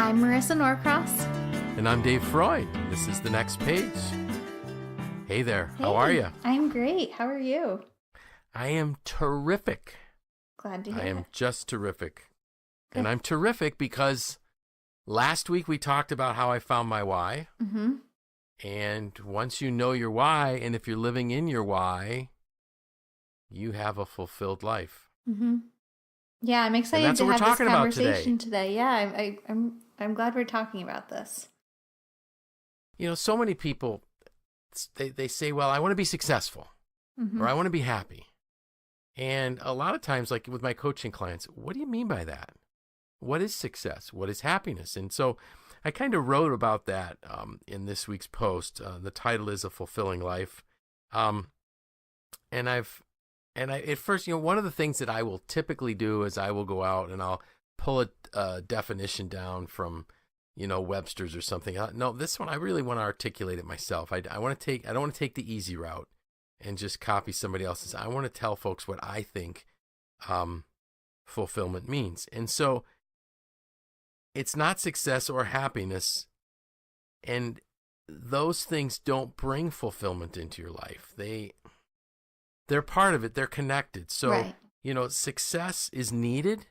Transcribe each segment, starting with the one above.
I'm Marisa Norcross. And I'm Dave Freund. This is The Next Page. Hey there, Hey, how are you? I'm great. How are you? I am terrific. Glad to hear I am it. just terrific. Good. And I'm terrific because last week we talked about how I found my why. Mm-hmm. And once you know your why, and if you're living in your why, you have a fulfilled life. Mm-hmm. Yeah, I'm excited that's to what we're have this talking about conversation today. Yeah, I'm glad we're talking about this. You know, so many people, they say, well, I want to be successful Mm-hmm. or I want to be happy. And a lot of times, like with my coaching clients, what do you mean by that? What is success? What is happiness? And so I kind of wrote about that in this week's post. The title is A Fulfilling Life. At first, one of the things that I will typically do is I will go out and I'll pull a definition down from, Webster's or something. No, this one, I really want to articulate it myself. I don't want to take the easy route and just copy somebody else's. I want to tell folks what I think fulfillment means. And so it's not success or happiness, and those things don't bring fulfillment into your life. They're part of it. They're connected. So, Right. Success is needed.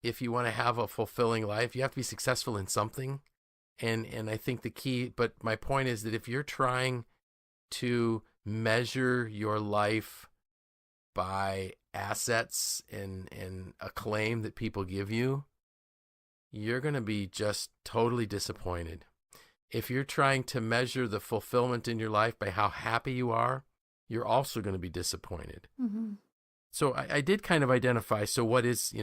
If you want to have a fulfilling life, you have to be successful in something. And I think the key, but my point is that if you're trying to measure your life by assets and acclaim that people give you, you're going to be just totally disappointed. If you're trying to measure the fulfillment in your life by how happy you are, you're also going to be disappointed. Mm-hmm. So I did kind of identify, so what is,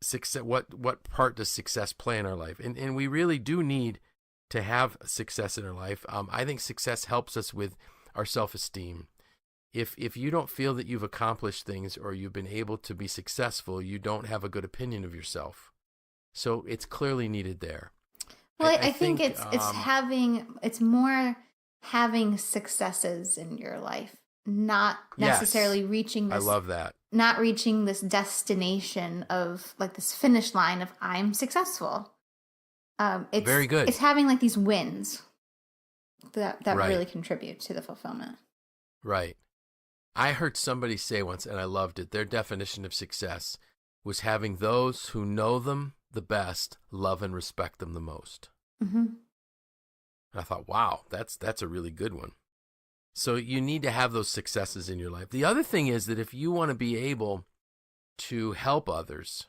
success, what part does success play in our life? And we really do need to have success in our life. I think success helps us with our self-esteem. If you don't feel that you've accomplished things or you've been able to be successful, you don't have a good opinion of yourself. So it's clearly needed there. Well, I think it's more having successes in your life, not necessarily reaching this. I love that. Not reaching this destination of like this finish line of I'm successful. It's very good. It's having like these wins that Right. really contribute to the fulfillment. Right. I heard somebody say once, and I loved it, their definition of success was having those who know them the best love and respect them the most. Mm-hmm. And I thought, wow, that's a really good one. So you need to have those successes in your life. The other thing is that if you want to be able to help others,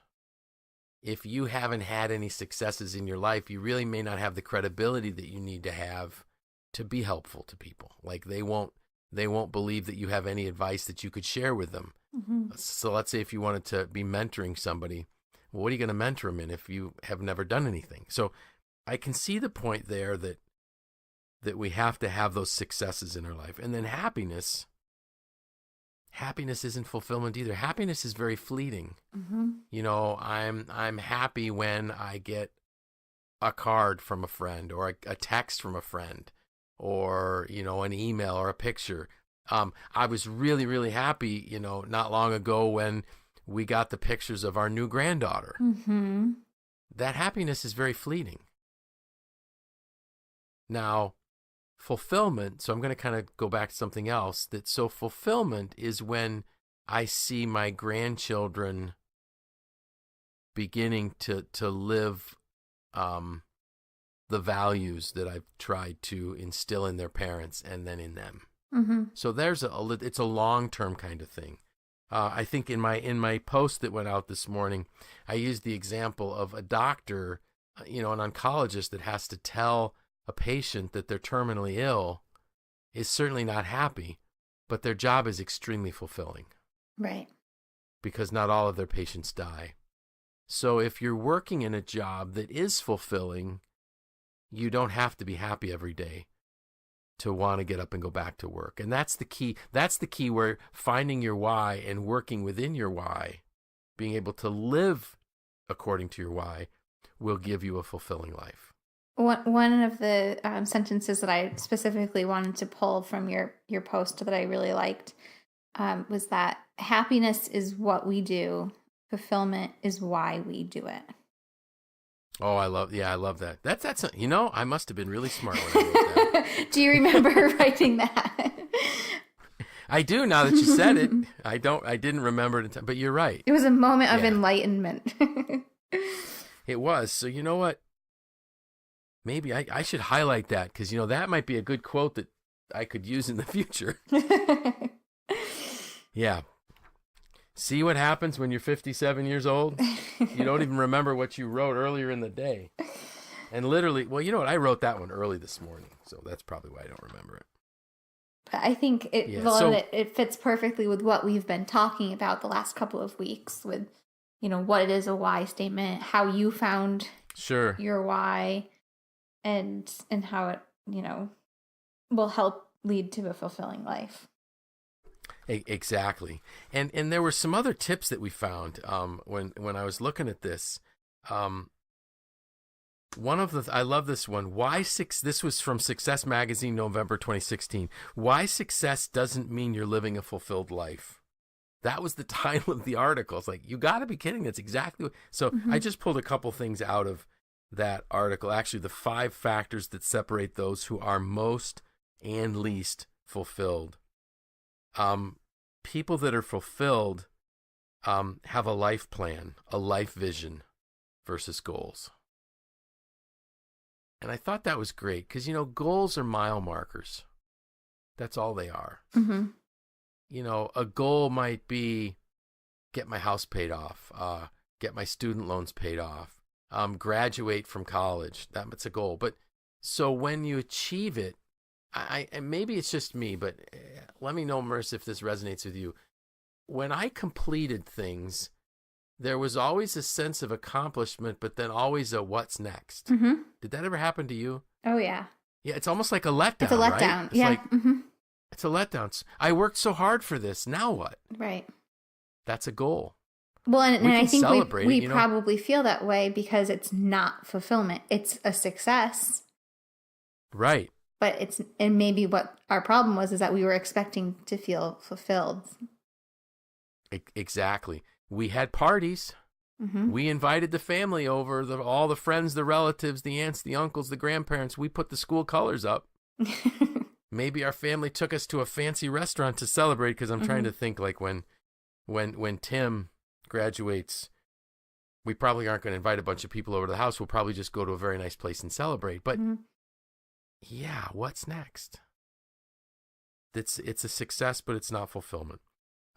if you haven't had any successes in your life, you really may not have the credibility that you need to have to be helpful to people. Like they won't believe that you have any advice that you could share with them. Mm-hmm. So let's say if you wanted to be mentoring somebody, well, what are you going to mentor them in if you have never done anything? So I can see the point there that we have to have those successes in our life. And then happiness isn't fulfillment either. Happiness is very fleeting. Mm-hmm. I'm happy when I get a card from a friend or a text from a friend or, an email or a picture. I was really, really happy, not long ago when we got the pictures of our new granddaughter. Mm-hmm. That happiness is very fleeting. Now, fulfillment, so I'm going to kind of go back to something else, so fulfillment is when I see my grandchildren beginning to live the values that I've tried to instill in their parents and then in them. Mm-hmm. So it's a long-term kind of thing. I think in my post that went out this morning, I used the example of a doctor, an oncologist that has to tell a patient that they're terminally ill is certainly not happy, but their job is extremely fulfilling. Right. Because not all of their patients die. So if you're working in a job that is fulfilling, you don't have to be happy every day to want to get up and go back to work. And that's the key. That's the key where finding your why and working within your why, being able to live according to your why, will give you a fulfilling life. One of the sentences that I specifically wanted to pull from your post that I really liked was that happiness is what we do, fulfillment is why we do it. Oh, I love that. That's I must have been really smart when I wrote that. Do you remember writing that? I do, now that you said it. I didn't remember it, but you're right. It was a moment of enlightenment. It was. So you know what? Maybe I should highlight that, because that might be a good quote that I could use in the future. Yeah. See what happens when you're 57 years old? You don't even remember what you wrote earlier in the day. And literally, well, you know what? I wrote that one early this morning, so that's probably why I don't remember it. But I think it fits perfectly with what we've been talking about the last couple of weeks with, what it is a why statement, how you found your why, and how it, will help lead to a fulfilling life. Exactly. And there were some other tips that we found when I was looking at this. I love this one. This was from Success Magazine, November 2016. Why success doesn't mean you're living a fulfilled life. That was the title of the article. It's like, you got to be kidding. That's exactly what. So I just pulled a couple things out of that article. Actually, the 5 factors that separate those who are most and least fulfilled. People that are fulfilled have a life plan, a life vision versus goals. And I thought that was great because, goals are mile markers. That's all they are. Mm-hmm. A goal might be get my house paid off, get my student loans paid off, graduate from college. That's a goal. But so when you achieve it, and maybe it's just me, but let me know, Marissa, if this resonates with you. When I completed things, there was always a sense of accomplishment, but then always a what's next. Mm-hmm. Did that ever happen to you? Oh, yeah. Yeah, it's almost like a letdown, It's a letdown, right? It's yeah. It's a letdown. I worked so hard for this. Now what? Right. That's a goal. Well, and I think we probably feel that way because it's not fulfillment. It's a success. Right. But and maybe what our problem was is that we were expecting to feel fulfilled. Exactly. We had parties. Mm-hmm. We invited the family over, all the friends, the relatives, the aunts, the uncles, the grandparents. We put the school colors up. Maybe our family took us to a fancy restaurant to celebrate, because I'm trying to think, like when Tim graduates, we probably aren't going to invite a bunch of people over to the house. We'll probably just go to a very nice place and celebrate. But yeah, what's next? It's a success, but it's not fulfillment.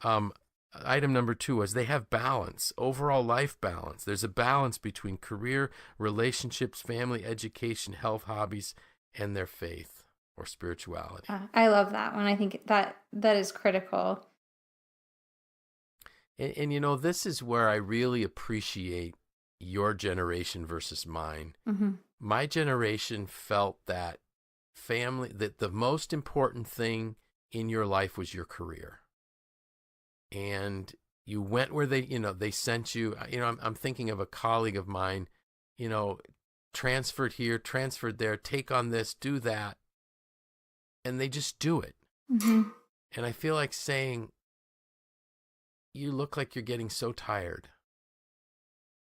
Item number 2 was they have balance, overall life balance. There's a balance between career, relationships, family, education, health, hobbies, and their faith or spirituality. I love that one. I think that is critical. And this is where I really appreciate your generation versus mine. Mm-hmm. My generation felt that that the most important thing in your life was your career. And you went where they sent you. I'm thinking of a colleague of mine, transferred here, transferred there, take on this, do that. And they just do it. Mm-hmm. And I feel like saying, you look like you're getting so tired.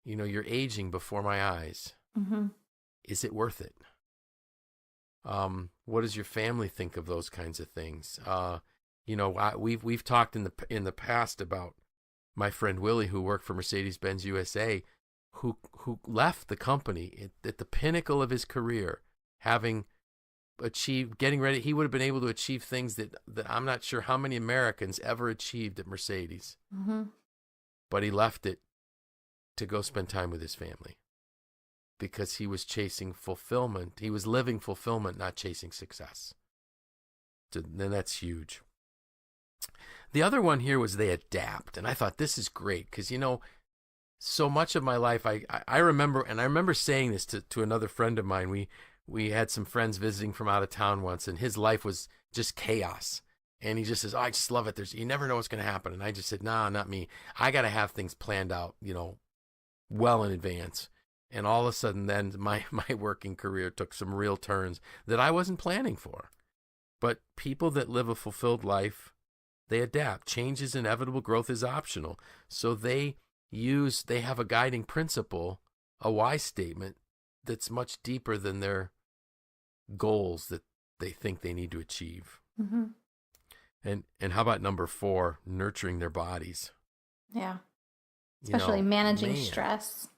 You're aging before my eyes. Mm-hmm. Is it worth it? What does your family think of those kinds of things? We've talked in the past about my friend Willie, who worked for Mercedes-Benz USA, who left the company at the pinnacle of his career, having getting ready. He would have been able to achieve things that I'm not sure how many Americans ever achieved at Mercedes. Mm-hmm. But he left it to go spend time with his family because he was chasing fulfillment. He was living fulfillment, not chasing success. So then that's huge. The other one here was they adapt. And I thought this is great because, so much of my life, I remember saying this to another friend of mine. We had some friends visiting from out of town once, and his life was just chaos. And he just says, I just love it. You never know what's going to happen. And I just said, nah, not me. I got to have things planned out, well in advance. And all of a sudden then my working career took some real turns that I wasn't planning for. But people that live a fulfilled life, they adapt. Change is inevitable. Growth is optional. So they have a guiding principle, a why statement that's much deeper than their goals that they think they need to achieve. Mm-hmm. And how about number 4, nurturing their bodies? Yeah. Especially managing stress.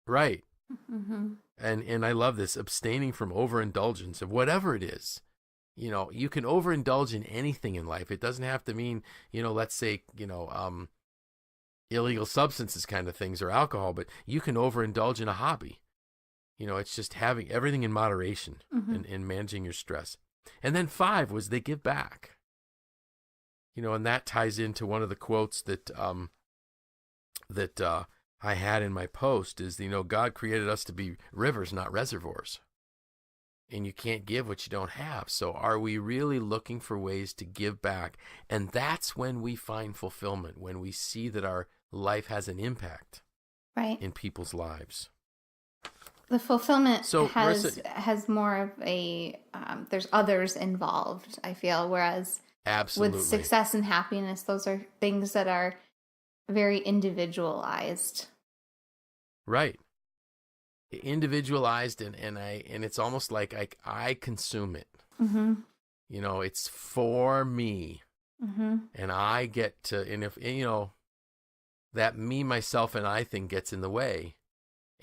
Right. Mm-hmm. And I love this, abstaining from overindulgence of whatever it is. You can overindulge in anything in life. It doesn't have to mean, let's say, illegal substances kind of things or alcohol, but you can overindulge in a hobby. It's just having everything in moderation and managing your stress. And then 5 was they give back. And that ties into one of the quotes that I had in my post is, God created us to be rivers, not reservoirs. And you can't give what you don't have. So are we really looking for ways to give back? And that's when we find fulfillment, when we see that our life has an impact in people's lives. The fulfillment has more of a, there's others involved, I feel, whereas absolutely with success and happiness, those are things that are very individualized. Right. Individualized, and it's almost like I consume it. Mm-hmm. It's for me. Mm-hmm. And I get to, and if, that me, myself, and I thing gets in the way,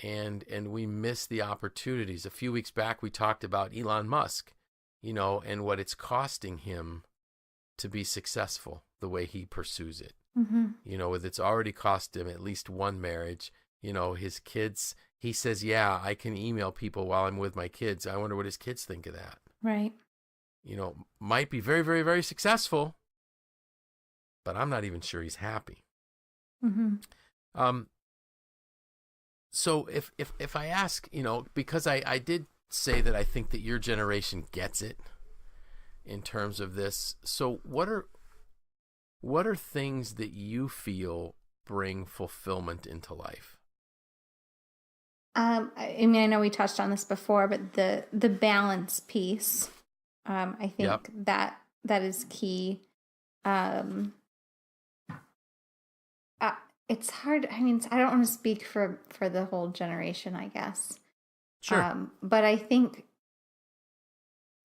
and we miss the opportunities. A few weeks back, we talked about Elon Musk, and what it's costing him to be successful the way he pursues it. Mm-hmm. It's already cost him at least one marriage. His kids, he says, yeah, I can email people while I'm with my kids. I wonder what his kids think of that. Right. Might be very, very, very successful, but I'm not even sure he's happy. Mm-hmm. So if I ask, because I did say that I think that your generation gets it in terms of this. So what are things that you feel bring fulfillment into life? I know we touched on this before, but the balance piece, I think that is key. It's hard. I don't want to speak for the whole generation, I guess. Sure. But I think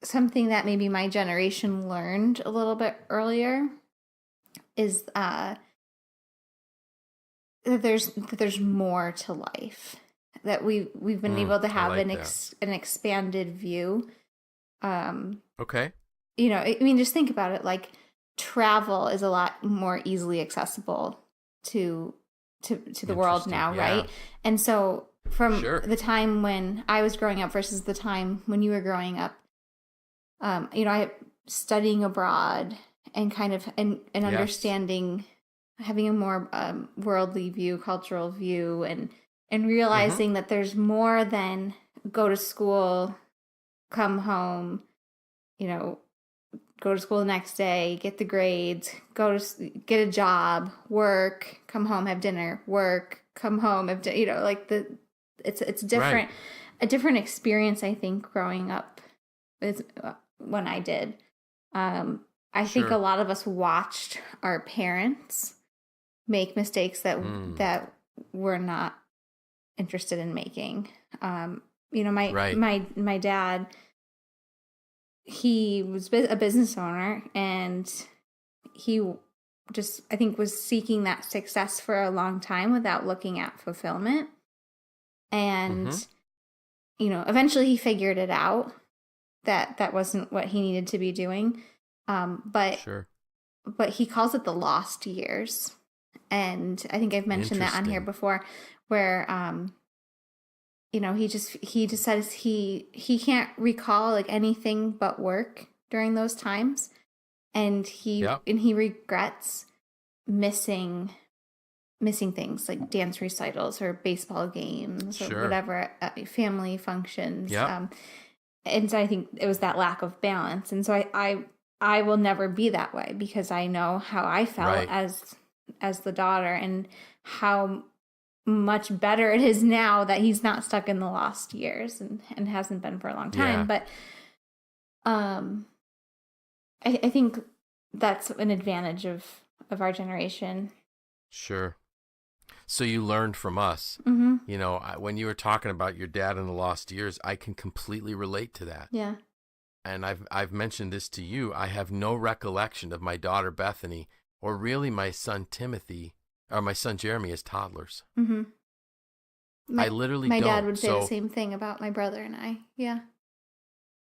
something that maybe my generation learned a little bit earlier is that there's more to life. That we've been able to have an expanded view. Okay. Just think about it. Like, travel is a lot more easily accessible to the world now, right? And so from the time when I was growing up versus the time when you were growing up, I studying abroad and kind of and understanding, having a more worldly view, cultural view, and realizing that there's more than go to school, come home, go to school the next day, get the grades, get a job, work, come home, have dinner, work, come home, have it's different, a different experience, I think, growing up is when I did. I think a lot of us watched our parents make mistakes that we're not interested in making. My dad, he was a business owner, and he just, I think, was seeking that success for a long time without looking at fulfillment. And, eventually he figured it out that wasn't what he needed to be doing. But he calls it the lost years. And I think I've mentioned that on here before, where, he just says he can't recall like anything but work during those times. And he regrets missing things like dance recitals or baseball games or whatever, family functions. And so I think it was that lack of balance. And so I will never be that way, because I know how I felt as the daughter, and how much better it is now that he's not stuck in the lost years and hasn't been for a long time. But I think that's an advantage of our generation. Sure. So you learned from us. You know, when you were talking about your dad and the lost years, I can completely relate to that. Yeah. And I've mentioned this to you. I have no recollection of my daughter Bethany or really my son Timothy or my son Jeremy as toddlers. I literally don't. My dad would say the same thing about my brother and I. Yeah.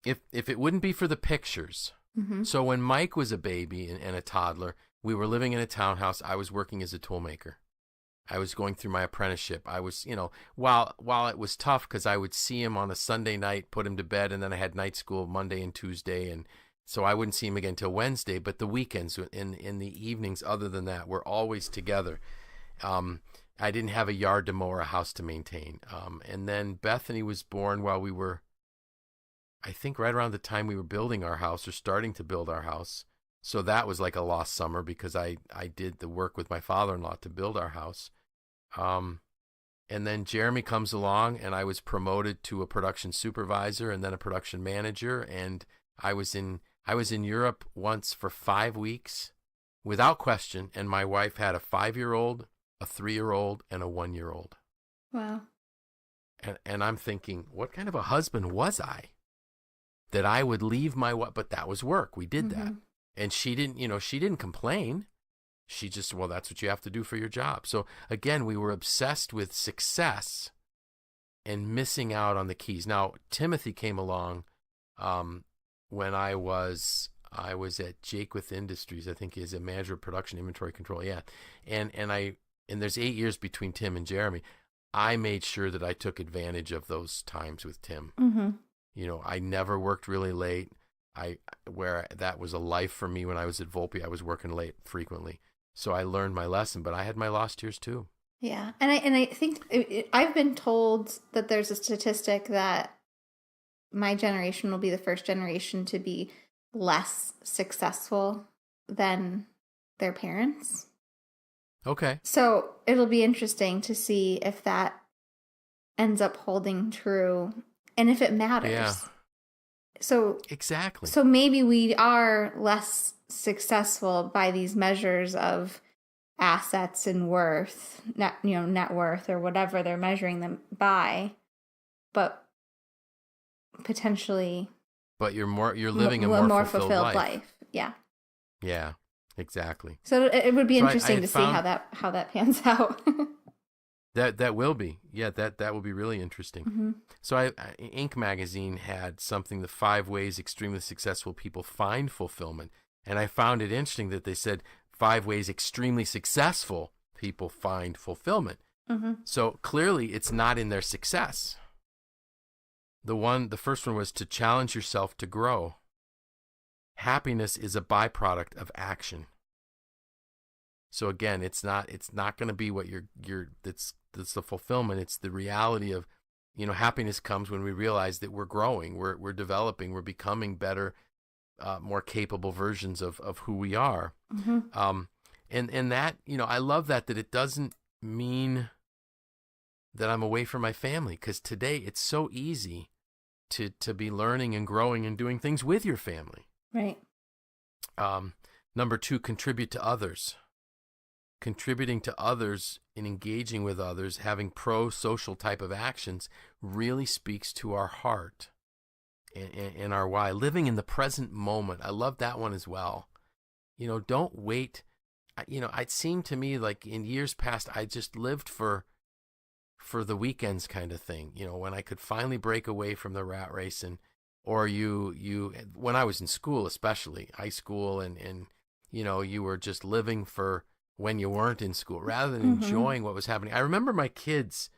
If it wouldn't be for the pictures. So when Mike was a baby and a toddler, we were living in a townhouse. I was working as a toolmaker. I was going through my apprenticeship. I was, you know, while it was tough because I would see him on a Sunday night, put him to bed, and then I had night school Monday and Tuesday, and so I wouldn't see him again till Wednesday. But the weekends, in the evenings, other than that, we're always together. I didn't have a yard to mow or a house to maintain. And then Bethany was born while we were, I think, right around the time we were building our house or starting to build our house. So that was like a lost summer because I did the work with my father-in-law to build our house. And then Jeremy comes along and I was promoted to a production supervisor and then a production manager. And I was in Europe once for 5 weeks without question. And my wife had a 5-year-old, a 3-year-old, and a 1-year-old. Wow. And I'm thinking, what kind of a husband was I that I would leave my wife? But that was work. We did that. And she didn't complain. She just, well, that's what you have to do for your job. So again, we were obsessed with success and missing out on the keys. Now, Timothy came along when I was at Jaquith Industries. I think he's a manager of production inventory control. Yeah. And there's 8 years between Tim and Jeremy. I made sure that I took advantage of those times with Tim. You know, I never worked really late. Where that was a life for me when I was at Volpe, I was working late frequently. So I learned my lesson, but I had my lost years too. Yeah. And I think I've been told that there's a statistic that my generation will be the first generation to be less successful than their parents. Okay. So it'll be interesting to see if that ends up holding true and if it matters. Yeah. So exactly. So maybe we are less successful by these measures of assets and worth, net worth or whatever they're measuring them by, but potentially. But you're living a more fulfilled life. Yeah. Yeah. Exactly. So it would be interesting to see how that pans out. That will be. Yeah, that will be really interesting. So Inc. magazine had something, the 5 ways extremely successful people find fulfillment. And I found it interesting that they said 5 ways extremely successful people find fulfillment. So clearly it's not in their success. The first one was to challenge yourself to grow. Happiness is a byproduct of action. So again, it's not going to be what that's the fulfillment. It's the reality of, happiness comes when we realize that we're growing, we're developing, we're becoming better, more capable versions of who we are. And that, I love that it doesn't mean that I'm away from my family, because today it's so easy to be learning and growing and doing things with your family. Right. Number 2, contribute to others. Contributing to others and engaging with others, having pro-social type of actions really speaks to our heart and our why. Living in the present moment. I love that one as well. Don't wait. It seemed to me like in years past, I just lived for the weekends kind of thing, when I could finally break away from the rat race or when I was in school, especially high school and you were just living for when you weren't in school rather than enjoying what was happening. I remember my kids,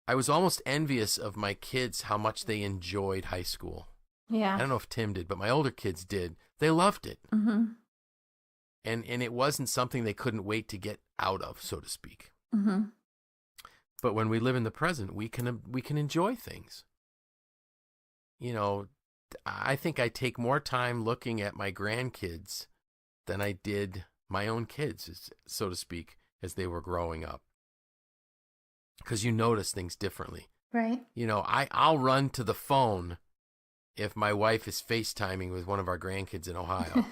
I was almost envious of my kids, how much they enjoyed high school. Yeah. I don't know if Tim did, but my older kids did. They loved it. And it wasn't something they couldn't wait to get out of, so to speak. But when we live in the present, we can enjoy things. I think I take more time looking at my grandkids than I did my own kids, so to speak, as they were growing up. Because you notice things differently. Right. I'll run to the phone if my wife is FaceTiming with one of our grandkids in Ohio.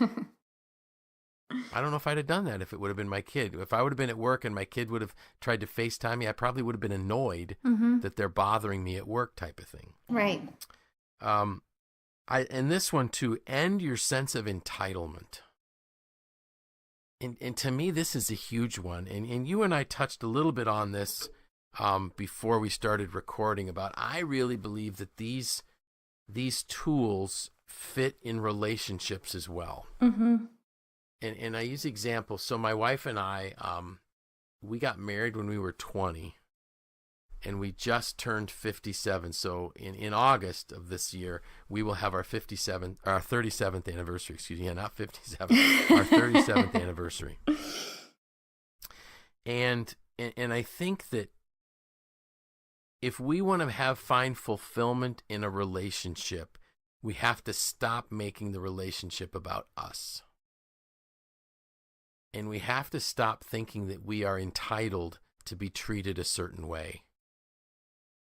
I don't know if I'd have done that if it would have been my kid. If I would have been at work and my kid would have tried to FaceTime me, I probably would have been annoyed that they're bothering me at work type of thing. Right. And this one too, end your sense of entitlement. And to me, this is a huge one. And you and I touched a little bit on this before we started recording about, I really believe that these tools fit in relationships as well. Mm-hmm. And I use examples. So my wife and I, we got married when we were 20, and we just turned 57. So in August of this year, we will have our 37th anniversary. Excuse me, yeah, not 57, our 37th anniversary. And I think that if we want to find fulfillment in a relationship, we have to stop making the relationship about us. And we have to stop thinking that we are entitled to be treated a certain way.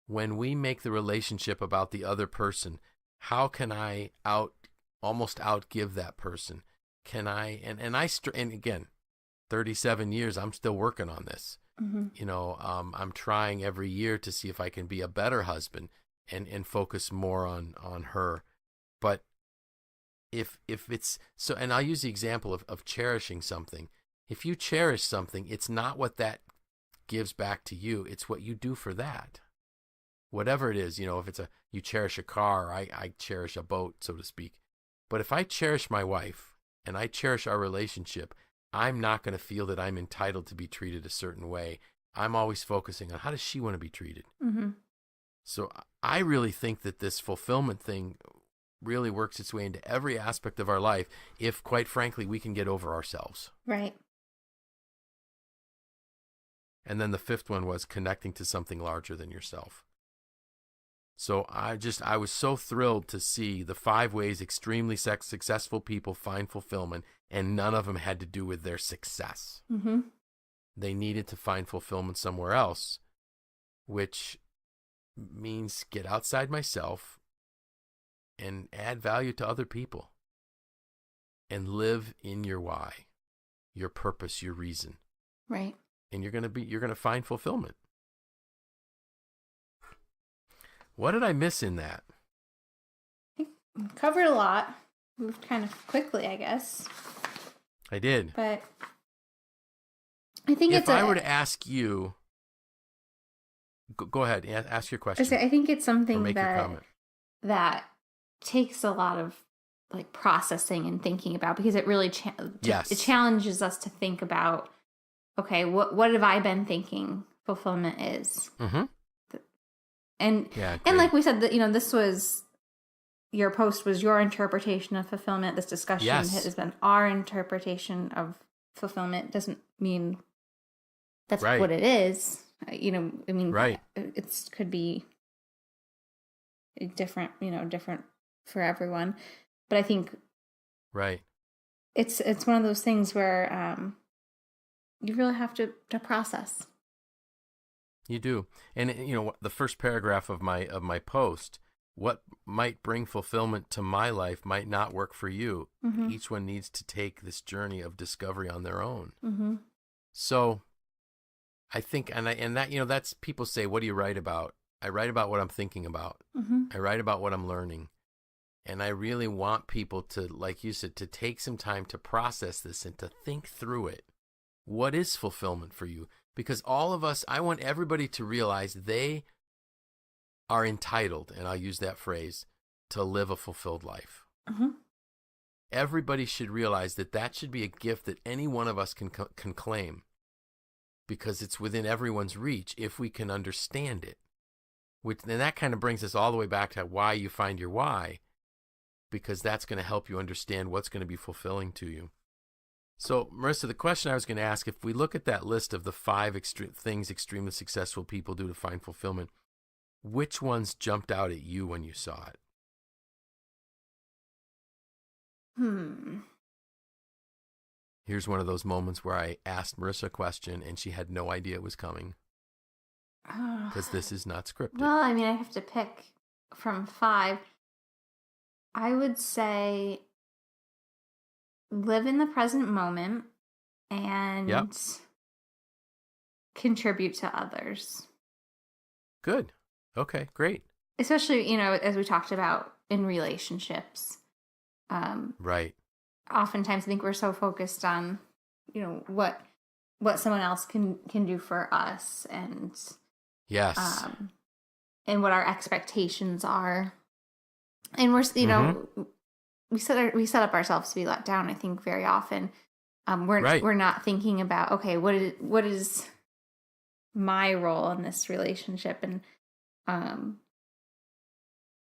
When we make the relationship about the other person, how can I almost outgive that person? Can I, and again, 37 years, I'm still working on this. Mm-hmm. You know, I'm trying every year to see if I can be a better husband and focus more on her. But if it's so, and I'll use the example of cherishing something. If you cherish something, it's not what that gives back to you. It's what you do for that. Whatever it is, you know, if it's you cherish a car, I cherish a boat, so to speak. But if I cherish my wife and I cherish our relationship, I'm not going to feel that I'm entitled to be treated a certain way. I'm always focusing on how does she want to be treated. Mm-hmm. So I really think that this fulfillment thing really works its way into every aspect of our life if, quite frankly, we can get over ourselves. Right. And then the fifth one was connecting to something larger than yourself. So I was so thrilled to see the 5 ways extremely successful people find fulfillment, and none of them had to do with their success. Mm-hmm. They needed to find fulfillment somewhere else, which means get outside myself and add value to other people and live in your why, your purpose, your reason. Right. And you're going to find fulfillment. What did I miss in that? I think we covered a lot. Moved kind of quickly, I guess. I did. But I think if I were to ask you, go ahead, ask your question. I think it's something that takes a lot of like processing and thinking about, because it really it challenges us to think about, okay, what have I been thinking fulfillment is? Mm-hmm. And like we said, that, you know, this was your post was your interpretation of fulfillment. This discussion has been our interpretation of fulfillment. Doesn't mean that's what it is. You know, I mean, it could be different for everyone. But I think it's one of those things where you really have to process. You do. And, you know, the first paragraph of my post, what might bring fulfillment to my life might not work for you. Mm-hmm. Each one needs to take this journey of discovery on their own. Mm-hmm. So I think, and that, you know, that's, people say, what do you write about? I write about what I'm thinking about. Mm-hmm. I write about what I'm learning. And I really want people to, like you said, to take some time to process this and to think through it. What is fulfillment for you? Because all of us, I want everybody to realize they are entitled, and I'll use that phrase, to live a fulfilled life. Mm-hmm. Everybody should realize that should be a gift that any one of us can claim, because it's within everyone's reach if we can understand it. And that kind of brings us all the way back to why you find your why, because that's going to help you understand what's going to be fulfilling to you. So, Marisa, the question I was going to ask, if we look at that list of the 5 things extremely successful people do to find fulfillment, which ones jumped out at you when you saw it? Here's one of those moments where I asked Marisa a question and she had no idea it was coming. Because this is not scripted. Well, I mean, I have to pick from 5. I would say live in the present moment and contribute to others. Good. Okay, great. Especially, as we talked about in relationships. Right. Oftentimes I think we're so focused on, what someone else can do for us and yes. And what our expectations are. And we're, we set up ourselves to be let down, I think, very often. We're not thinking about, okay, what is my role in this relationship? And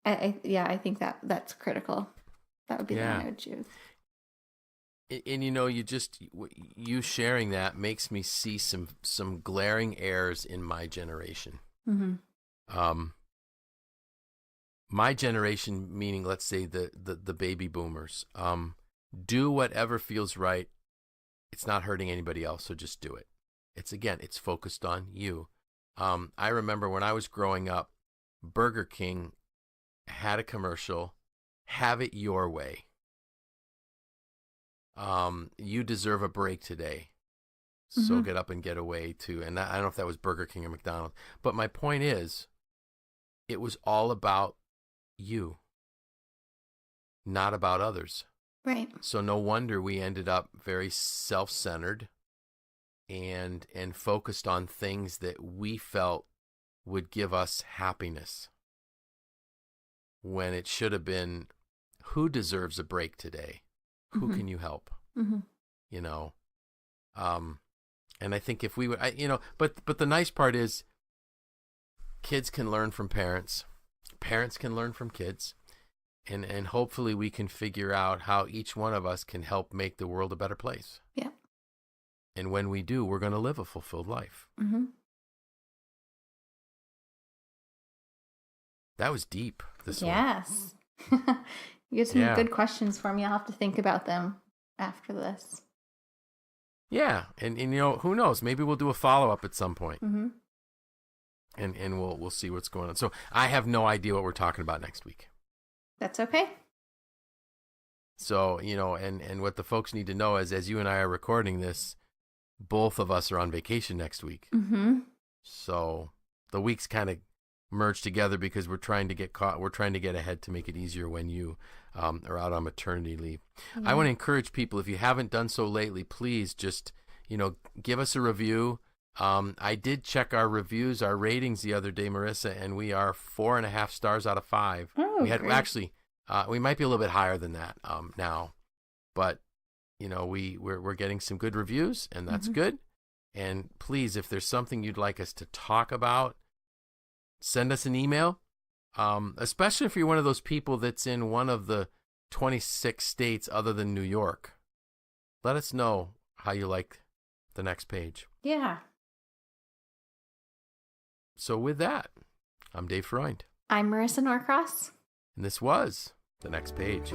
I think that's critical. That would be the one I would choose. And you sharing that makes me see some glaring errors in my generation. Mm-hmm. My generation, meaning let's say the baby boomers, do whatever feels right. It's not hurting anybody else, so just do it. It's focused on you. I remember when I was growing up, Burger King had a commercial, "Have it your way." You deserve a break today, so get up and get away too. And I don't know if that was Burger King or McDonald's, but my point is, it was all about you, not about others. Right. So no wonder we ended up very self-centered and focused on things that we felt would give us happiness, when it should have been, who deserves a break today? Who can you help? Mm-hmm. And I think if we would, but the nice part is, kids can learn from parents, parents can learn from kids, and hopefully we can figure out how each one of us can help make the world a better place. Yeah. And when we do, we're going to live a fulfilled life. Mm-hmm. That was deep. This one. Yes. You have some good questions for me. I'll have to think about them after this. Yeah, and who knows? Maybe we'll do a follow-up at some point. Mm-hmm. And we'll see what's going on. So I have no idea what we're talking about next week. That's okay. So, and what the folks need to know is, as you and I are recording this, both of us are on vacation next week. Mm-hmm. So the weeks kind of merge together because we're trying to get ahead to make it easier when you are out on maternity leave. Mm-hmm. I want to encourage people, if you haven't done so lately, please just, give us a review. I did check our reviews, our ratings the other day, Marissa, and we are 4.5 stars out of 5. Oh, we had great. Actually, we might be a little bit higher than that now, but we're getting some good reviews, and that's good. And please, if there's something you'd like us to talk about, send us an email, especially if you're one of those people that's in one of the 26 states other than New York. Let us know how you like the next page. Yeah. So with that, I'm Dave Freund. I'm Marisa Norcross. And this was The Next Page.